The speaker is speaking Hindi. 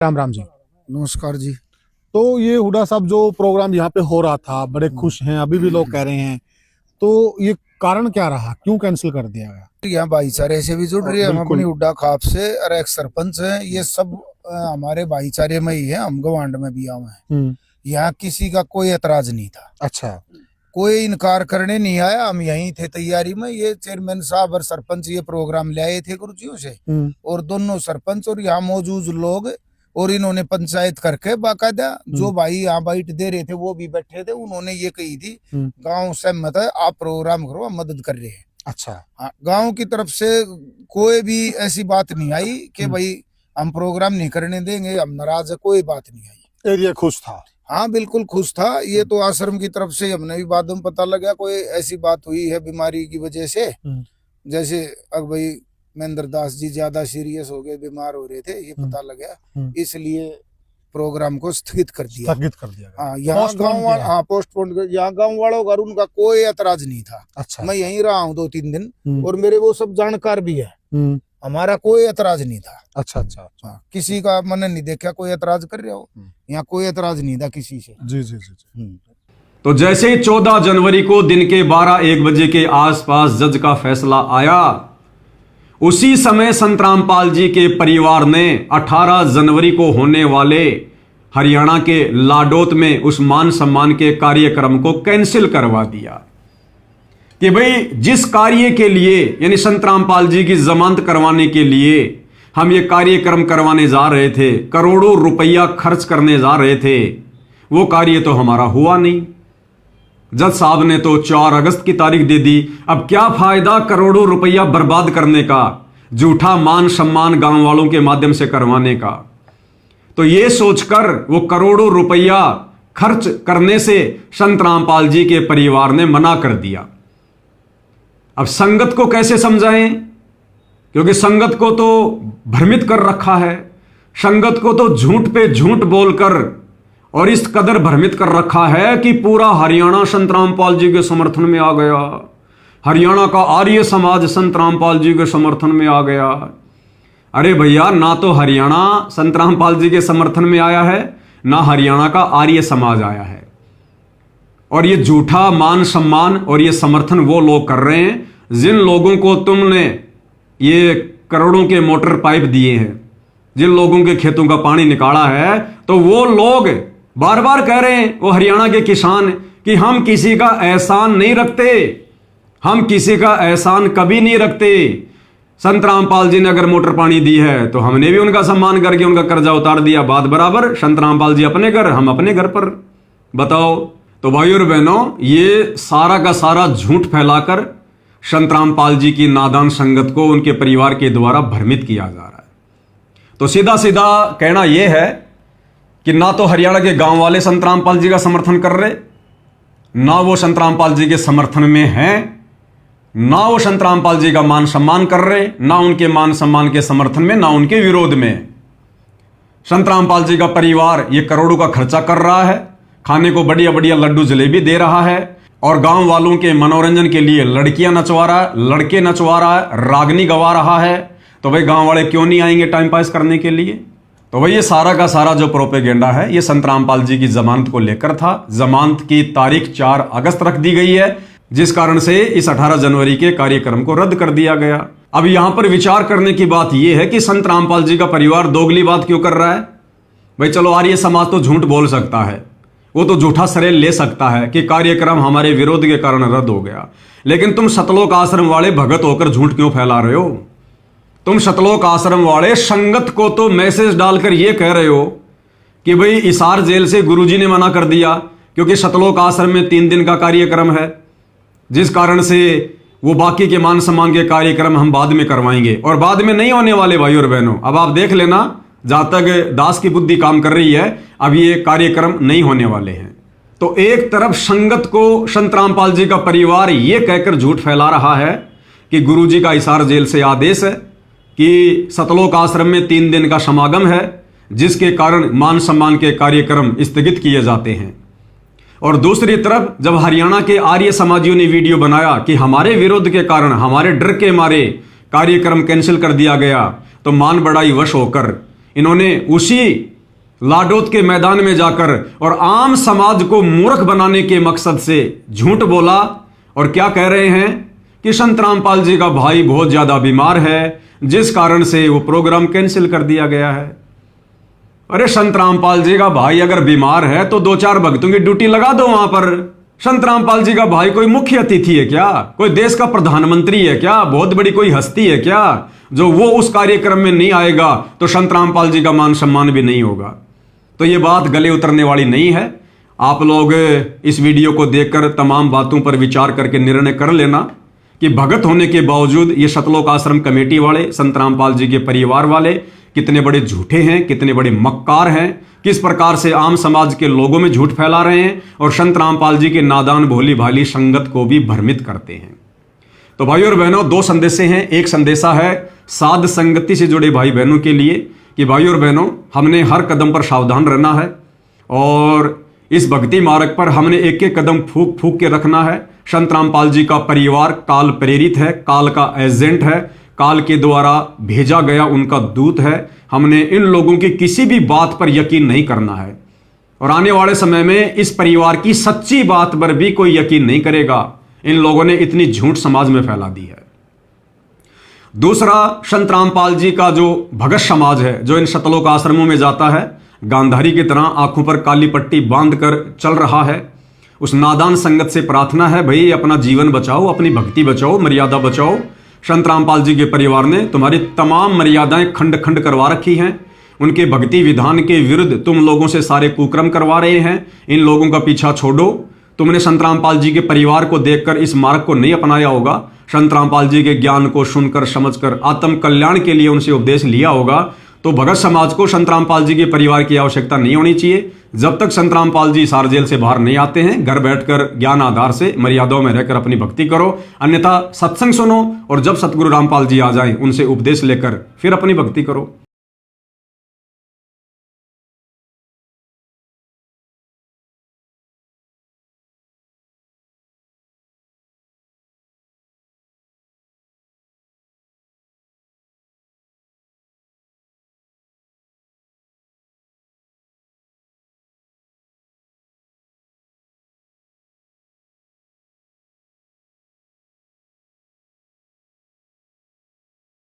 राम राम जी। नमस्कार जी। तो ये हुडा साहब जो प्रोग्राम यहाँ पे हो रहा था, बड़े खुश हैं, अभी भी लोग कह रहे हैं, तो ये कारण क्या रहा, क्यों कैंसिल कर दिया गया? यहाँ भाईचारे से भी जुड़ रही है, हम बिल्कुल। अपनी हुड्डा खाप से और एक सरपंच है, ये सब हमारे भाईचारे में ही है, हम गवांड में भी आए हैं। यहाँ किसी का कोई एतराज नहीं था। अच्छा। कोई इनकार करने नहीं आया, हम यहीं थे तैयारी में। ये चेयरमैन साहब और सरपंच ये प्रोग्राम ले आए थे गुरुजियों से, और दोनों सरपंच और यहाँ मौजूद लोग, और इन्होंने पंचायत करके बाकायदा जो भाई यहाँ बाइट दे रहे थे वो भी बैठे थे, उन्होंने ये कही थी गांव सहमत है, आप प्रोग्राम करो, हम मदद कर रहे हैं। अच्छा। हाँ, गांव की तरफ से कोई भी ऐसी बात नहीं आई कि भाई हम प्रोग्राम नहीं करने देंगे, हम नाराज है, कोई बात नहीं आई। एरिया खुश था। हाँ बिल्कुल खुश था। ये तो आश्रम की तरफ से हमने भी बाद में पता लगा कोई ऐसी बात हुई है बीमारी की वजह से, जैसे अब भाई महेंद्र दास जी ज्यादा सीरियस हो गए, बीमार हो रहे थे, ये पता लगा, इसलिए प्रोग्राम को स्थगित कर दिया। हाँ, यहाँ गाँव वाला, हाँ पोस्टपोन, यहाँ गाँव वालों का उनका कोई एतराज नहीं था। अच्छा। मैं यहीं रहा हूँ 2-3 दिन, और मेरे वो सब जानकार भी है, हमारा कोई एतराज नहीं था। अच्छा अच्छा। हाँ, किसी का मैंने नहीं देखा कोई एतराज कर रहा हो, यहाँ कोई एतराज नहीं था किसी से। जी जी जी। तो जैसे 14 जनवरी को दिन के 12-1 बजे के आसपास जज का फैसला आया, उसी समय संत रामपाल जी के परिवार ने 18 जनवरी को होने वाले हरियाणा के लाडोत में उस मान सम्मान के कार्यक्रम को कैंसिल करवा दिया कि भाई जिस कार्य के लिए, यानी संत रामपाल जी की जमानत करवाने के लिए हम ये कार्यक्रम करवाने जा रहे थे, करोड़ों रुपया खर्च करने जा रहे थे, वो कार्य तो हमारा हुआ नहीं। जज साहब ने तो 4 अगस्त की तारीख दे दी। अब क्या फायदा करोड़ों रुपया बर्बाद करने का, झूठा मान सम्मान गांव वालों के माध्यम से करवाने का। तो ये सोचकर वो करोड़ों रुपया खर्च करने से संत रामपाल जी के परिवार ने मना कर दिया। अब संगत को कैसे समझाएं, क्योंकि संगत को तो भ्रमित कर रखा है, संगत को तो झूठ पे झूठ बोलकर और इस कदर भ्रमित कर रखा है कि पूरा हरियाणा संत रामपाल जी के समर्थन में आ गया, हरियाणा का आर्य समाज संत रामपाल जी के समर्थन में आ गया। अरे भैया, ना तो हरियाणा संत रामपाल जी के समर्थन में आया है, ना हरियाणा का आर्य समाज आया है। और ये झूठा मान सम्मान और ये समर्थन वो लोग कर रहे हैं जिन लोगों को तुमने ये करोड़ों के मोटर पाइप दिए हैं, जिन लोगों के खेतों का पानी निकाला है, तो वो लोग बार बार कह रहे हैं, वो हरियाणा के किसान, कि हम किसी का एहसान नहीं रखते, हम किसी का एहसान कभी नहीं रखते। संत रामपाल जी ने अगर मोटर पानी दी है तो हमने भी उनका सम्मान करके उनका कर्जा उतार दिया, बात बराबर। संत रामपाल जी अपने घर, हम अपने घर पर। बताओ। तो भाई और बहनों, ये सारा का सारा झूठ फैलाकर संत रामपाल जी की नादान संगत को उनके परिवार के द्वारा भ्रमित किया जा रहा है। तो सीधा सीधा कहना यह है कि ना तो हरियाणा के गांव वाले संत रामपाल जी का समर्थन कर रहे, ना वो संत रामपाल जी के समर्थन में हैं, ना वो संत रामपाल जी का मान सम्मान कर रहे, ना उनके मान सम्मान के समर्थन में, ना उनके विरोध में। संत रामपाल जी का परिवार ये करोड़ों का खर्चा कर रहा है, खाने को बढ़िया बढ़िया लड्डू जलेबी दे रहा है, और गांव वालों के मनोरंजन के लिए लड़कियां नचवा रहा है, लड़के नचवा रहा है, रागनी गवा रहा है। तो भाई गांव वाले क्यों नहीं आएंगे टाइम पास करने के लिए? तो भाई ये सारा का सारा जो प्रोपेगेंडा है, ये संत रामपाल जी की जमानत को लेकर था। जमानत की तारीख 4 अगस्त रख दी गई है, जिस कारण से इस 18 जनवरी के कार्यक्रम को रद्द कर दिया गया। अब यहां पर विचार करने की बात यह है कि संत रामपाल जी का परिवार दोगली बात क्यों कर रहा है? भाई चलो, आर्य समाज तो झूठ बोल सकता है, वो तो झूठा श्रेय ले सकता है कि कार्यक्रम हमारे विरोध के कारण रद्द हो गया, लेकिन तुम सतलोक आश्रम वाले भगत होकर झूठ क्यों फैला रहे हो? तुम सतलोक आश्रम वाले संगत को तो मैसेज डालकर यह कह रहे हो कि भाई इसार जेल से गुरुजी ने मना कर दिया, क्योंकि सतलोक आश्रम में 3 दिन का कार्यक्रम है, जिस कारण से वो बाकी के मान सम्मान के कार्यक्रम हम बाद में करवाएंगे, और बाद में नहीं होने वाले भाई और बहनों। अब आप देख लेना, जहां तक दास की बुद्धि काम कर रही है, अब ये कार्यक्रम नहीं होने वाले हैं। तो एक तरफ संगत को संत रामपाल जी का परिवार ये कहकर झूठ फैला रहा है कि गुरुजी का हिसार जेल से आदेश है कि सतलोक आश्रम में 3 दिन का समागम है, जिसके कारण मान सम्मान के कार्यक्रम स्थगित किए जाते हैं। और दूसरी तरफ जब हरियाणा के आर्य समाजियों ने वीडियो बनाया कि हमारे विरोध के कारण, हमारे डर के मारे कार्यक्रम कैंसिल कर दिया गया, तो मान बढ़ाई वश होकर इन्होंने उसी लाडोत के मैदान में जाकर और आम समाज को मूर्ख बनाने के मकसद से झूठ बोला और क्या कह रहे हैं कि संत रामपाल जी का भाई बहुत ज्यादा बीमार है, जिस कारण से वो प्रोग्राम कैंसिल कर दिया गया है। अरे संत रामपाल जी का भाई अगर बीमार है तो 2-4 भक्तों की ड्यूटी लगा दो वहां पर। संत रामपाल जी का भाई कोई मुख्य अतिथि है क्या? कोई देश का प्रधानमंत्री है क्या? बहुत बड़ी कोई हस्ती है क्या? जो वो उस कार्यक्रम में नहीं आएगा तो संत रामपाल जी का मान सम्मान भी नहीं होगा। तो ये बात गले उतरने वाली नहीं है। आप लोग इस वीडियो को देखकर तमाम बातों पर विचार करके निर्णय कर लेना कि भगत होने के बावजूद ये सतलोक आश्रम कमेटी वाले, संत रामपाल जी के परिवार वाले कितने बड़े झूठे हैं, कितने बड़े मक्कार हैं, किस प्रकार से आम समाज के लोगों में झूठ फैला रहे हैं और संत रामपाल जी के नादान भोली भाली संगत को भी भ्रमित करते हैं। तो भाई और बहनों, 2 संदेशे हैं। एक संदेशा है साध संगति से जुड़े भाई बहनों के लिए कि भाई और बहनों, हमने हर कदम पर सावधान रहना है और इस भक्ति मार्ग पर हमने एक एक कदम फूक फूक के रखना है। संत रामपाल जी का परिवार काल प्रेरित है, काल का एजेंट है, काल के द्वारा भेजा गया उनका दूत है। हमने इन लोगों की किसी भी बात पर यकीन नहीं करना है और आने वाले समय में इस परिवार की सच्ची बात पर भी कोई यकीन नहीं करेगा। इन लोगों ने इतनी झूठ समाज में फैला दी है। दूसरा, संत रामपाल जी का जो भगत समाज है, जो इन सतलोक आश्रमों में जाता है, गांधारी की तरह आंखों पर काली पट्टी बांध कर चल रहा है, उस नादान संगत से प्रार्थना है, भाई अपना जीवन बचाओ, अपनी भक्ति बचाओ, मर्यादा बचाओ। संत रामपाल जी के परिवार ने तुम्हारी तमाम मर्यादाएं खंड खंड करवा रखी हैं। उनके भक्ति विधान के विरुद्ध तुम लोगों से सारे कुक्रम करवा रहे हैं। इन लोगों का पीछा छोड़ो। तुमने संत रामपाल जी के परिवार को देखकर इस मार्ग को नहीं अपनाया होगा। संत रामपाल जी के ज्ञान को सुनकर समझकर आत्म कल्याण के लिए उनसे उपदेश लिया होगा। तो भगत समाज को संत रामपाल जी के परिवार की आवश्यकता नहीं होनी चाहिए। जब तक संत रामपाल जी सार जेल से बाहर नहीं आते हैं, घर बैठकर ज्ञान आधार से मर्यादाओं में रहकर अपनी भक्ति करो, अन्यथा सत्संग सुनो और जब सतगुरु रामपाल जी आ जाएं उनसे उपदेश लेकर फिर अपनी भक्ति करो।